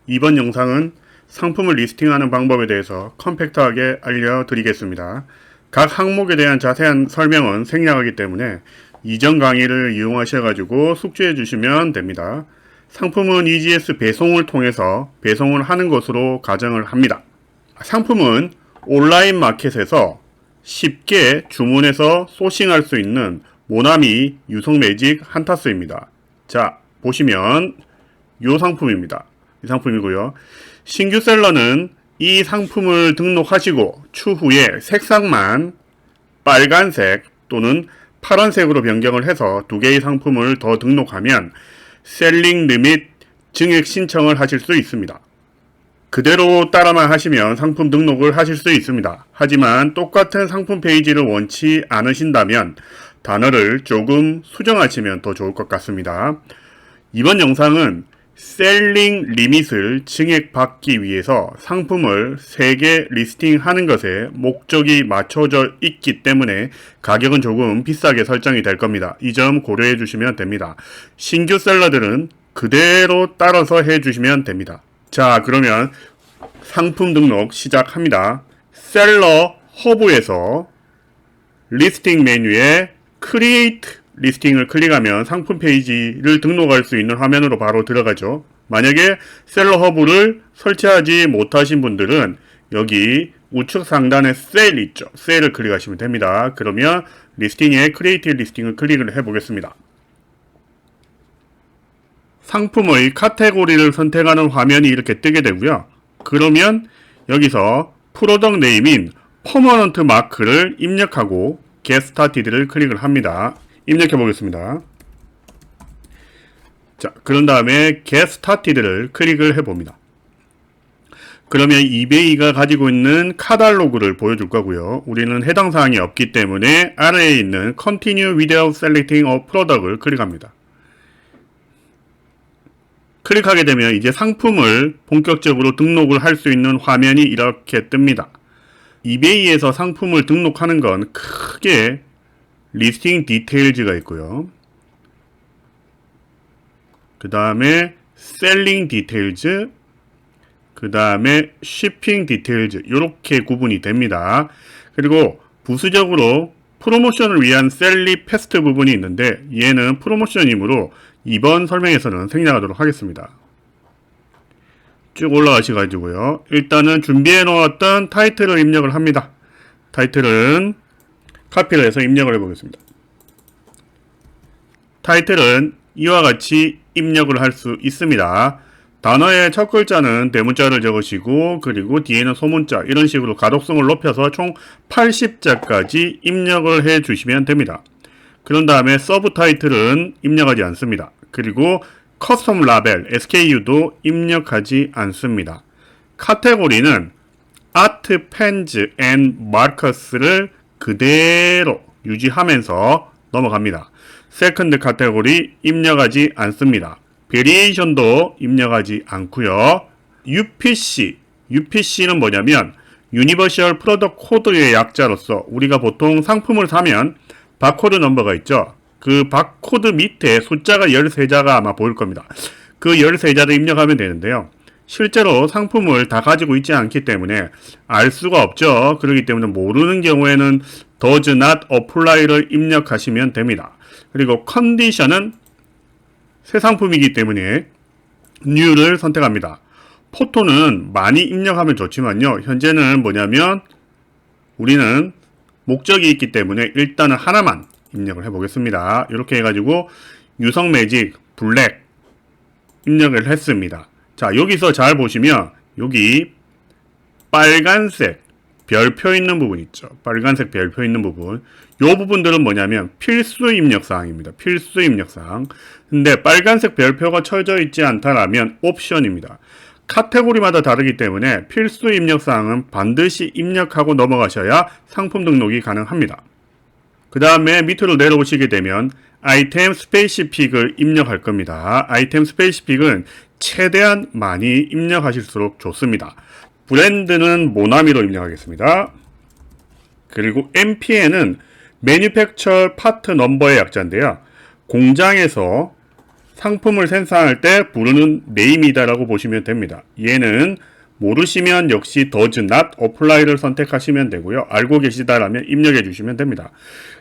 이번 영상은 상품을 리스팅하는 방법에 대해서 컴팩트하게 알려드리겠습니다. 각 항목에 대한 자세한 설명은 생략하기 때문에 이전 강의를 이용하셔가지고 숙지해 주시면 됩니다. 상품은 EGS 배송을 통해서 배송을 하는 것으로 가정을 합니다. 상품은 온라인 마켓에서 쉽게 주문해서 소싱할 수 있는 모나미 유성 매직 한타스입니다. 자, 보시면 이 상품입니다. 이 상품이고요. 신규 셀러는 이 상품을 등록하시고 추후에 색상만 빨간색 또는 파란색으로 변경을 해서 두 개의 상품을 더 등록하면 셀링 리밋 증액 신청을 하실 수 있습니다. 그대로 따라만 하시면 상품 등록을 하실 수 있습니다. 하지만 똑같은 상품 페이지를 원치 않으신다면 단어를 조금 수정하시면 더 좋을 것 같습니다. 이번 영상은 셀링 리밋을 증액받기 위해서 상품을 3개 리스팅하는 것에 목적이 맞춰져 있기 때문에 가격은 조금 비싸게 설정이 될 겁니다. 이 점 고려해 주시면 됩니다. 신규 셀러들은 그대로 따라서 해 주시면 됩니다. 자, 그러면 상품 등록 시작합니다. 셀러 허브에서 리스팅 메뉴에 크리에이트 리스팅을 클릭하면 상품 페이지를 등록할 수 있는 화면으로 바로 들어가죠. 만약에 셀러 허브를 설치하지 못하신 분들은 여기 우측 상단에 셀 있죠. 셀을 클릭하시면 됩니다. 그러면 리스팅에 크리에이트 리스팅을 클릭을 해 보겠습니다. 상품의 카테고리를 선택하는 화면이 이렇게 뜨게 되고요. 그러면 여기서 프로덕트 네임인 퍼머넌트 마크를 입력하고 Get Started를 클릭을 합니다. 입력해 보겠습니다. 자, 그런 다음에 Get Started를 클릭을 해 봅니다. 그러면 이베이가 가지고 있는 카탈로그를 보여줄 거고요. 우리는 해당 사항이 없기 때문에 아래에 있는 Continue without selecting a product을 클릭합니다. 클릭하게 되면 이제 상품을 본격적으로 등록을 할 수 있는 화면이 이렇게 뜹니다. 이베이에서 상품을 등록하는 건 크게 리스팅 디테일즈가 있고요. 그 다음에 셀링 디테일즈, 그 다음에 shipping 디테일즈 이렇게 구분이 됩니다. 그리고 부수적으로 프로모션을 위한 셀리 패스트 부분이 있는데 얘는 프로모션이므로 이번 설명에서는 생략하도록 하겠습니다. 쭉 올라가셔가지고요. 일단은 준비해 놓았던 타이틀을 입력을 합니다. 타이틀은 카피를 해서 입력을 해보겠습니다. 타이틀은 이와 같이 입력을 할 수 있습니다. 단어의 첫 글자는 대문자를 적으시고 그리고 뒤에는 소문자 이런 식으로 가독성을 높여서 총 80자까지 입력을 해 주시면 됩니다. 그런 다음에 서브 타이틀은 입력하지 않습니다. 그리고 커스텀 라벨 SKU도 입력하지 않습니다. 카테고리는 아트, 펜즈, 앤 마커스를 그대로 유지하면서 넘어갑니다. 세컨드 카테고리 입력하지 않습니다. 베리에이션도 입력하지 않고요. UPC는 뭐냐면 유니버셜 프로덕트 코드의 약자로서 우리가 보통 상품을 사면 바코드 넘버가 있죠. 그 바코드 밑에 숫자가 13자가 아마 보일 겁니다. 그 13자를 입력하면 되는데요. 실제로 상품을 다 가지고 있지 않기 때문에 알 수가 없죠. 그렇기 때문에 모르는 경우에는 does not apply를 입력하시면 됩니다. 그리고 컨디션은 새 상품이기 때문에 new를 선택합니다. 포토는 많이 입력하면 좋지만요. 현재는 뭐냐면 우리는 목적이 있기 때문에 일단은 하나만 입력을 해보겠습니다. 이렇게 해가지고 유성 매직 블랙 입력을 했습니다. 자, 여기서 잘 보시면 여기 빨간색 별표 있는 부분 있죠. 빨간색 별표 있는 부분. 이 부분들은 뭐냐면 필수 입력사항입니다. 필수 입력사항. 근데 빨간색 별표가 쳐져 있지 않다라면 옵션입니다. 카테고리마다 다르기 때문에 필수 입력사항은 반드시 입력하고 넘어가셔야 상품 등록이 가능합니다. 그 다음에 밑으로 내려오시게 되면 아이템 스페시픽을 입력할 겁니다. 아이템 스페시픽은 최대한 많이 입력하실수록 좋습니다. 브랜드는 모나미로 입력하겠습니다. 그리고 MPN은 Manufacture Part Number의 약자인데요. 공장에서 상품을 생산할 때 부르는 네임이다라고 보시면 됩니다. 얘는 모르시면 역시 does not apply를 선택하시면 되고요. 알고 계시다라면 입력해 주시면 됩니다.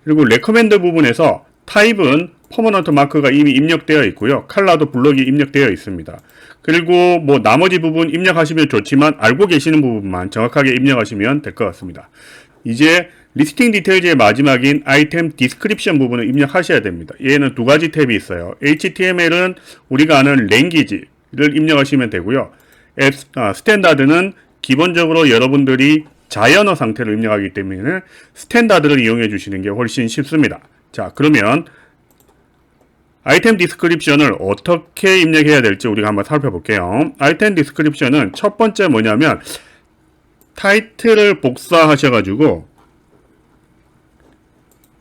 그리고 recommend 부분에서 타입은 퍼머넌트 마크가 이미 입력되어 있고요. 컬러도 블럭이 입력되어 있습니다. 그리고 뭐 나머지 부분 입력하시면 좋지만 알고 계시는 부분만 정확하게 입력하시면 될 것 같습니다. 이제 리스팅 디테일즈의 마지막인 아이템 디스크립션 부분을 입력하셔야 됩니다. 얘는 두 가지 탭이 있어요. HTML은 우리가 아는 랭귀지를 입력하시면 되고요. 스탠다드는 기본적으로 여러분들이 자연어 상태로 입력하기 때문에 스탠다드를 이용해 주시는 게 훨씬 쉽습니다. 자, 그러면 아이템 디스크립션을 어떻게 입력해야 될지 우리가 한번 살펴볼게요. 아이템 디스크립션은 첫 번째 뭐냐면 타이틀을 복사하셔가지고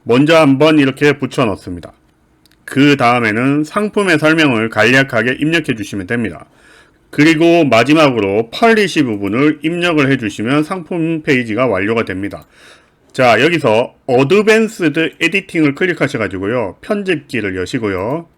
먼저 한번 이렇게 붙여 넣습니다. 그 다음에는 상품의 설명을 간략하게 입력해 주시면 됩니다. 그리고 마지막으로 펄리시 부분을 입력을 해주시면 상품 페이지가 완료가 됩니다. 자, 여기서 어드밴스드 에디팅을 클릭하셔가지고요. 편집기를 여시고요.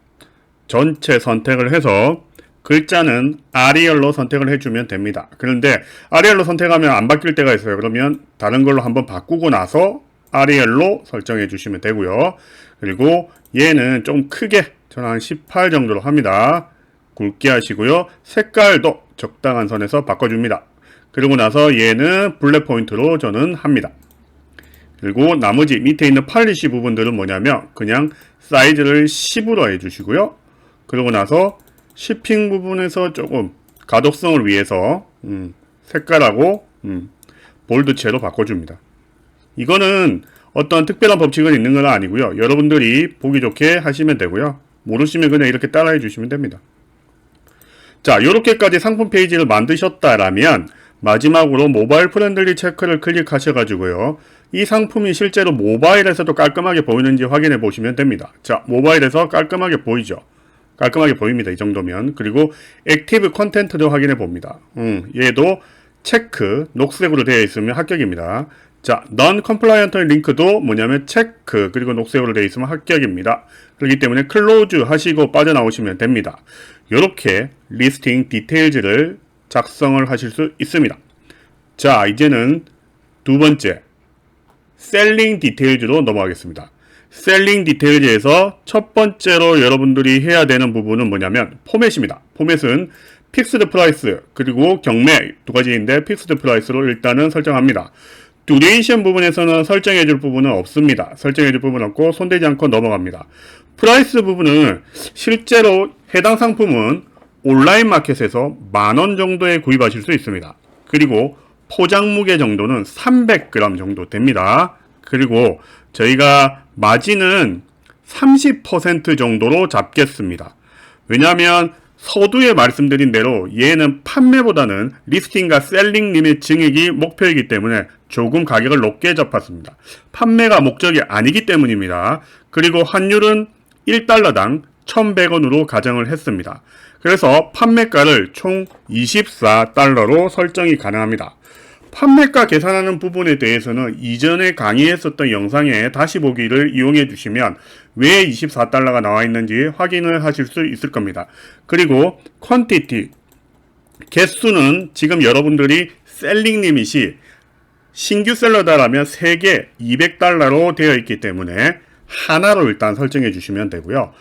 전체 선택을 해서 글자는 아리얼로 선택을 해주면 됩니다. 그런데 아리얼로 선택하면 안 바뀔 때가 있어요. 그러면 다른 걸로 한번 바꾸고 나서 아리얼로 설정해 주시면 되고요. 그리고 얘는 좀 크게 저는 한 18 정도로 합니다. 굵게 하시고요. 색깔도 적당한 선에서 바꿔줍니다. 그리고 나서 얘는 블랙 포인트로 저는 합니다. 그리고 나머지 밑에 있는 팔리시 부분들은 뭐냐면 그냥 사이즈를 10으로 해주시고요. 그러고 나서 shipping 부분에서 조금 가독성을 위해서 색깔하고 볼드체로 바꿔줍니다. 이거는 어떤 특별한 법칙은 있는 건 아니고요. 여러분들이 보기 좋게 하시면 되고요. 모르시면 그냥 이렇게 따라해 주시면 됩니다. 자, 이렇게까지 상품 페이지를 만드셨다라면 마지막으로 모바일 프렌들리 체크를 클릭하셔가지고요. 이 상품이 실제로 모바일에서도 깔끔하게 보이는지 확인해 보시면 됩니다. 자, 모바일에서 깔끔하게 보이죠. 깔끔하게 보입니다. 이 정도면. 그리고 액티브 컨텐트도 확인해 봅니다. 얘도 체크, 녹색으로 되어 있으면 합격입니다. 자, non-compliant 링크도 뭐냐면 체크, 그리고 녹색으로 되어 있으면 합격입니다. 그렇기 때문에 클로즈 하시고 빠져나오시면 됩니다. 이렇게 리스팅 디테일즈를 작성을 하실 수 있습니다. 자, 이제는 두 번째 셀링 디테일즈로 넘어가겠습니다. 셀링 디테일즈에서 첫 번째로 여러분들이 해야 되는 부분은 뭐냐면 포맷입니다. 포맷은 픽스드 프라이스 그리고 경매 두 가지인데 픽스드 프라이스로 일단은 설정합니다. 듀레이션 부분에서는 설정해 줄 부분은 없습니다. 설정해 줄 부분은 없고 손대지 않고 넘어갑니다. 프라이스 부분은 실제로 해당 상품은 온라인 마켓에서 10,000원 정도에 구입하실 수 있습니다. 그리고 포장 무게 정도는 300g 정도 됩니다. 그리고 저희가 마진은 30% 정도로 잡겠습니다. 왜냐하면 서두에 말씀드린 대로 얘는 판매보다는 리스팅과 셀링님의 증액이 목표이기 때문에 조금 가격을 높게 잡았습니다. 판매가 목적이 아니기 때문입니다. 그리고 환율은 1달러당 1,100원으로 가정을 했습니다. 그래서 판매가를 총 24달러로 설정이 가능합니다. 판매가 계산하는 부분에 대해서는 이전에 강의했었던 영상에 다시 보기를 이용해 주시면 왜 24달러가 나와 있는지 확인을 하실 수 있을 겁니다. 그리고 퀀티티, 개수는 지금 여러분들이 셀링리밋이 신규 셀러다라면 3개 200달러로 되어 있기 때문에 하나로 일단 설정해 주시면 되고요.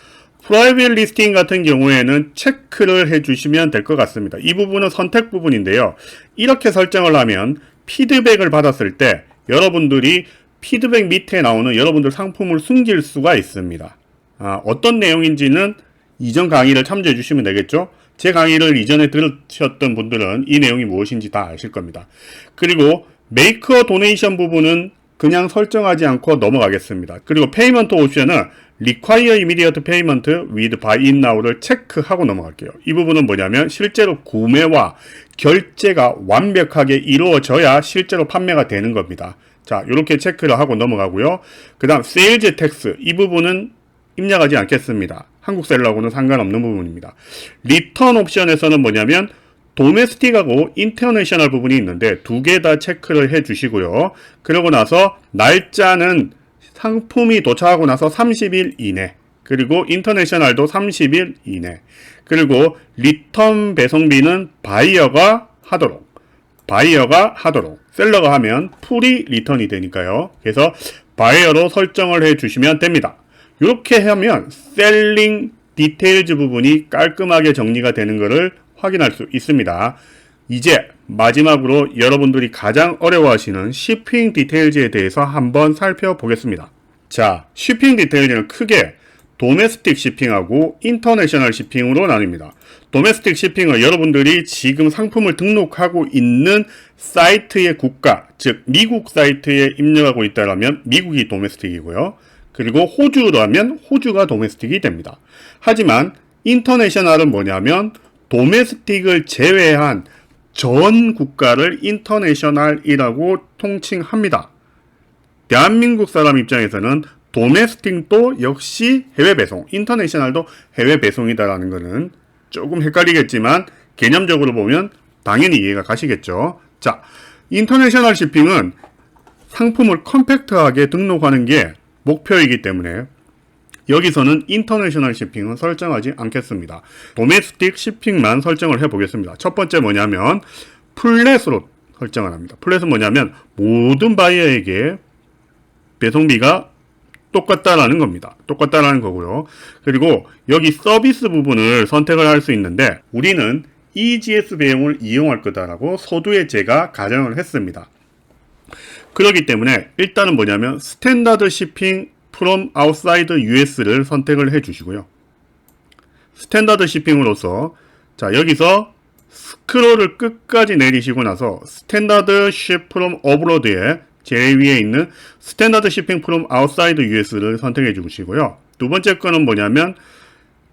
프라이빗 리스팅 같은 경우에는 체크를 해주시면 될 것 같습니다. 이 부분은 선택 부분인데요. 이렇게 설정을 하면 피드백을 받았을 때 여러분들이 피드백 밑에 나오는 여러분들 상품을 숨길 수가 있습니다. 어떤 내용인지는 이전 강의를 참조해 주시면 되겠죠. 제 강의를 이전에 들으셨던 분들은 이 내용이 무엇인지 다 아실 겁니다. 그리고 Make a Donation 부분은 그냥 설정하지 않고 넘어가겠습니다. 그리고 페이먼트 옵션은 Require Immediate Payment with Buy in Now를 체크하고 넘어갈게요. 이 부분은 뭐냐면 실제로 구매와 결제가 완벽하게 이루어져야 실제로 판매가 되는 겁니다. 자, 이렇게 체크를 하고 넘어가고요. 그 다음 Sales Tax 이 부분은 입력하지 않겠습니다. 한국 셀러하고는 상관없는 부분입니다. 리턴 옵션에서는 뭐냐면 도메스틱하고 인터내셔널 부분이 있는데 두 개 다 체크를 해 주시고요. 그러고 나서 날짜는 상품이 도착하고 나서 30일 이내, 그리고 인터내셔널도 30일 이내. 그리고 리턴 배송비는 바이어가 하도록. 셀러가 하면 풀이 리턴이 되니까요. 그래서 바이어로 설정을 해 주시면 됩니다. 이렇게 하면 셀링 디테일즈 부분이 깔끔하게 정리가 되는 것을 확인할 수 있습니다. 이제 마지막으로 여러분들이 가장 어려워하시는 shipping 디테일즈에 대해서 한번 살펴보겠습니다. 자, shipping 디테일즈는 크게 도메스틱 shipping하고 인터내셔널 shipping으로 나뉩니다. 도메스틱 shipping은 여러분들이 지금 상품을 등록하고 있는 사이트의 국가, 즉 미국 사이트에 입력하고 있다면 미국이 도메스틱이고요. 그리고 호주라면 호주가 도메스틱이 됩니다. 하지만 인터내셔널은 뭐냐면 도메스틱을 제외한 전 국가를 인터내셔널이라고 통칭합니다. 대한민국 사람 입장에서는 도메스틱도 역시 해외 배송, 인터내셔널도 해외 배송이다라는 것은 조금 헷갈리겠지만 개념적으로 보면 당연히 이해가 가시겠죠. 자, 인터내셔널 shipping은 상품을 컴팩트하게 등록하는 게 목표이기 때문에 여기서는 인터내셔널 shipping은 설정하지 않겠습니다. 도메스틱 shipping만 설정을 해보겠습니다. 첫 번째 뭐냐면 플랫으로 설정을 합니다. 플랫은 뭐냐면 모든 바이어에게 배송비가 똑같다라는 겁니다. 똑같다라는 거고요. 그리고 여기 서비스 부분을 선택을 할 수 있는데 우리는 EGS 배용을 이용할 거다라고 서두에 제가 가정을 했습니다. 그렇기 때문에 일단은 뭐냐면 스탠다드 shipping from outside US를 선택을 해 주시고요. 스탠다드 shipping으로서 자 여기서 스크롤을 끝까지 내리시고 나서 스탠다드 ship from abroad에 제일 위에 있는 스탠다드 shipping from outside US를 선택해 주시고요. 두 번째 거는 뭐냐면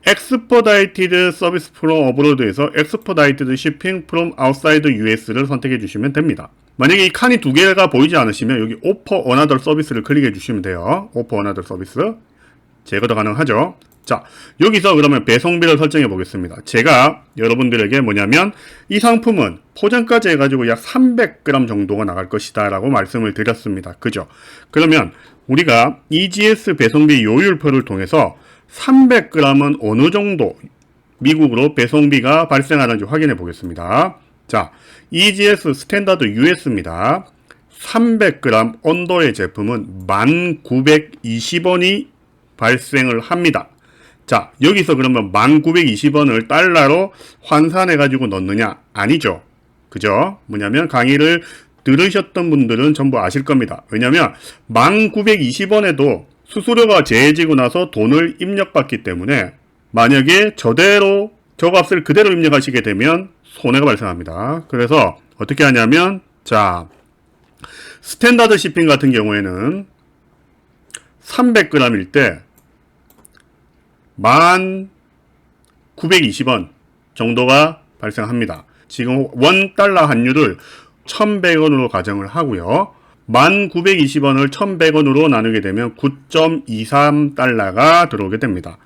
expedited service from abroad에서 expedited shipping from outside US를 선택해 주시면 됩니다. 만약에 이 칸이 두 개가 보이지 않으시면 여기 offer another service를 클릭해 주시면 돼요. offer another service 제거도 가능하죠. 자, 여기서 그러면 배송비를 설정해 보겠습니다. 제가 여러분들에게 뭐냐면 이 상품은 포장까지 해가지고 약 300g 정도가 나갈 것이다 라고 말씀을 드렸습니다. 그죠? 그러면 우리가 EGS 배송비 요율표를 통해서 300g은 어느 정도 미국으로 배송비가 발생하는지 확인해 보겠습니다. 자, EGS 스탠다드 US입니다. 300g 언더의 제품은 1920원이 발생을 합니다. 자, 여기서 그러면 1920원을 달러로 환산해가지고 넣느냐? 아니죠. 그죠? 뭐냐면 강의를 들으셨던 분들은 전부 아실 겁니다. 왜냐면 1920원에도 수수료가 제해지고 나서 돈을 입력받기 때문에 만약에 저 값을 그대로 입력하시게 되면 손해가 발생합니다. 그래서 어떻게 하냐면 자, 스탠다드 shipping 같은 경우에는 300g일 때 1920원 정도가 발생합니다. 지금 $1 환율을 1100원으로 가정을 하고요. 1920원을 1100원으로 나누게 되면 9.23달러가 들어오게 됩니다.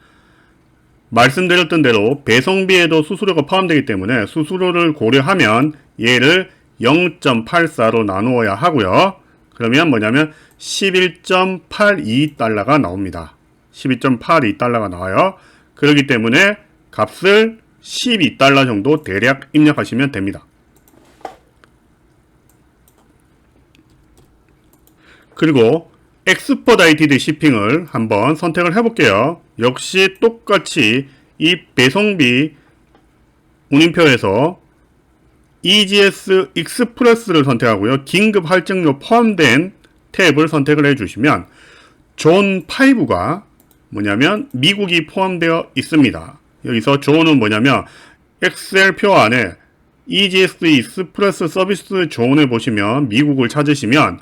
말씀드렸던 대로 배송비에도 수수료가 포함되기 때문에 수수료를 고려하면 얘를 0.84로 나누어야 하고요. 그러면 뭐냐면 11.82달러가 나옵니다. 12.82달러가 나와요. 그렇기 때문에 값을 12달러 정도 대략 입력하시면 됩니다. 그리고 expedited shipping을 한번 선택을 해볼게요. 역시 똑같이 이 배송비 운임표에서 EGS 익스프레스를 선택하고요. 긴급 할증료 포함된 탭을 선택을 해주시면 존 5가 뭐냐면 미국이 포함되어 있습니다. 여기서 존은 뭐냐면 엑셀표 안에 EGS 익스프레스 서비스 존에 보시면 미국을 찾으시면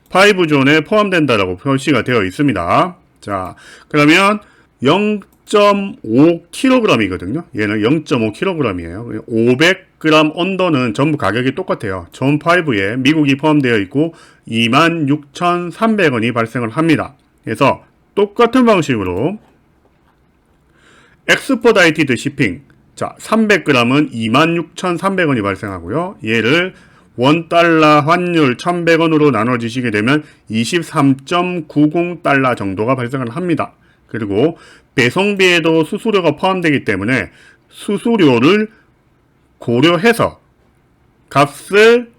5존에 포함된다라고 표시가 되어 있습니다. 자, 그러면 0.5kg이거든요. 얘는 0.5kg이에요. 500g 언더는 전부 가격이 똑같아요. 존 5에 미국이 포함되어 있고 26,300원이 발생을 합니다. 그래서 똑같은 방식으로 expedited shipping 자 300g은 26,300원이 발생하고요. 얘를 $1 환율 1,100원으로 나눠주시게 되면 23.90달러 정도가 발생을 합니다. 그리고 배송비에도 수수료가 포함되기 때문에 수수료를 고려해서 값을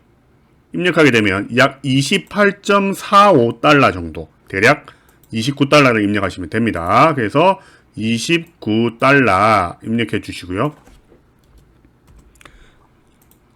입력하게 되면 약 28.45달러 정도, 대략 29달러를 입력하시면 됩니다. 그래서 29달러 입력해 주시고요.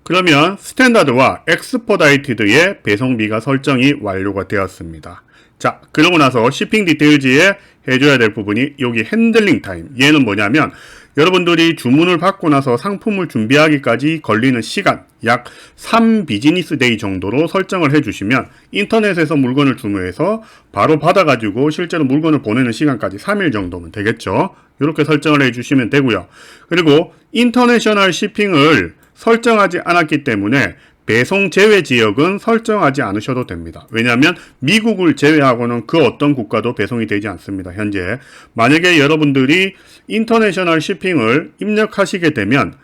그러면 스탠다드와 엑스포다이티드의 배송비가 설정이 완료가 되었습니다. 자, 그러고 나서 쉬핑 디테일즈에 해줘야 될 부분이 여기 핸들링 타임. 얘는 뭐냐면 여러분들이 주문을 받고 나서 상품을 준비하기까지 걸리는 시간 약 3비즈니스 데이 정도로 설정을 해주시면 인터넷에서 물건을 주문해서 바로 받아가지고 실제로 물건을 보내는 시간까지 3일 정도면 되겠죠. 이렇게 설정을 해주시면 되고요. 그리고 인터내셔널 쉬핑을 설정하지 않았기 때문에 배송 제외 지역은 설정하지 않으셔도 됩니다. 왜냐하면 미국을 제외하고는 그 어떤 국가도 배송이 되지 않습니다. 현재 만약에 여러분들이 인터내셔널 쉬핑을 입력하시게 되면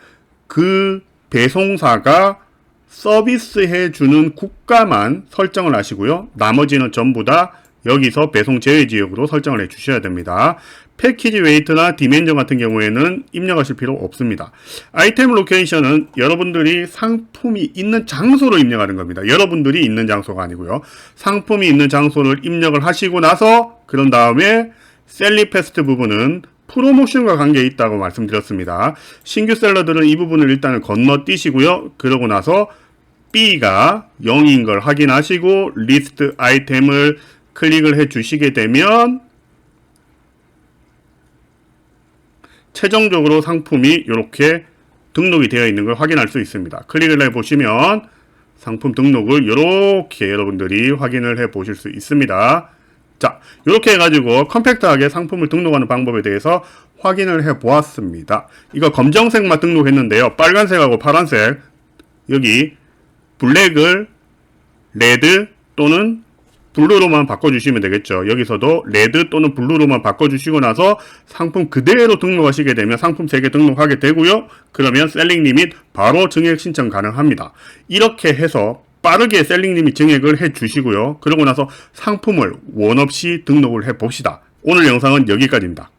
그 배송사가 서비스해주는 국가만 설정을 하시고요. 나머지는 전부 다 여기서 배송 제외 지역으로 설정을 해 주셔야 됩니다. 패키지 웨이트나 디멘전 같은 경우에는 입력하실 필요 없습니다. 아이템 로케이션은 여러분들이 상품이 있는 장소를 입력하는 겁니다. 여러분들이 있는 장소가 아니고요. 상품이 있는 장소를 입력을 하시고 나서 그런 다음에 셀리페스트 부분은 프로모션과 관계에 있다고 말씀드렸습니다. 신규 셀러들은 이 부분을 일단은 건너뛰시고요. 그러고 나서 B가 0인 걸 확인하시고 리스트 아이템을 클릭을 해 주시게 되면 최종적으로 상품이 이렇게 등록이 되어 있는 걸 확인할 수 있습니다. 클릭을 해 보시면 상품 등록을 이렇게 여러분들이 확인을 해 보실 수 있습니다. 자, 이렇게 해가지고 컴팩트하게 상품을 등록하는 방법에 대해서 확인을 해 보았습니다. 이거 검정색만 등록했는데요. 빨간색하고 파란색, 여기 블랙을 레드 또는 블루로만 바꿔주시면 되겠죠. 여기서도 레드 또는 블루로만 바꿔주시고 나서 상품 그대로 등록하시게 되면 상품 3개 등록하게 되고요. 그러면 셀링 리밋 바로 증액 신청 가능합니다. 이렇게 해서 빠르게 셀링 리밋 증액을 해 주시고요. 그러고 나서 상품을 원 없이 등록을 해 봅시다. 오늘 영상은 여기까지입니다.